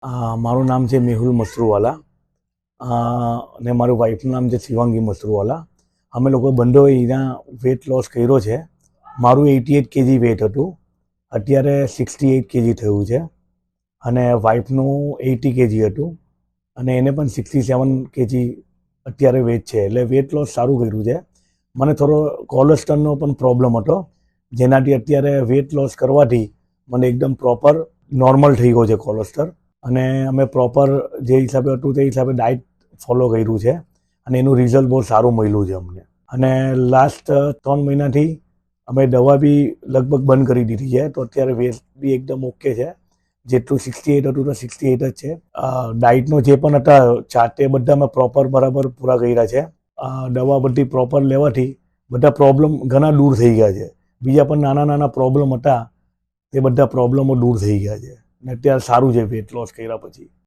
મારું નામ છે મેહુલ મસરૂવાલા અને મારું વાઈફનું નામ છે શિવાંગી મસરૂવાલા. અમે લોકો બંને એના વેટ લોસ કર્યો છે. મારું 88 કેજી વેટ હતું, અત્યારે 68 કેજી થયું છે અને વાઈફનું 80 કેજી હતું અને એને પણ 67 કેજી અત્યારે વેટ છે. એટલે વેટ લોસ સારું કર્યું છે. મને થોડો કોલેસ્ટ્રોલનો પણ પ્રોબ્લેમ હતો, જેનાથી અત્યારે વેટ લોસ કરવાથી મને એકદમ પ્રોપર નોર્મલ થઈ ગયો છે કોલેસ્ટ્રોલ. અને અમે પ્રોપર જે હિસાબે હતું તે હિસાબે ડાયટ ફોલો કર્યું છે અને એનું રિઝલ્ટ બહુ સારું મળ્યું છે અમને. અને લાસ્ટ 3 મહિનાથી અમે દવા બી લગભગ બંધ કરી દીધી છે, તો અત્યારે વેટ બી એકદમ ઓકે છે. જેટલું 68 હતું તો 68 જ છે. ડાયટનો જે પણ હતા ચાર્ટ એ બધા મેં પ્રોપર બરાબર પૂરા કર્યા છે. દવા બધી પ્રોપર લેવાથી બધા પ્રોબ્લેમ ઘણા દૂર થઈ ગયા છે. બીજા પણ નાના નાના પ્રોબ્લેમ હતા તે બધા પ્રોબ્લેમો દૂર થઈ ગયા છે અને અત્યારે સારું છે વેટ લોસ કર્યા પછી.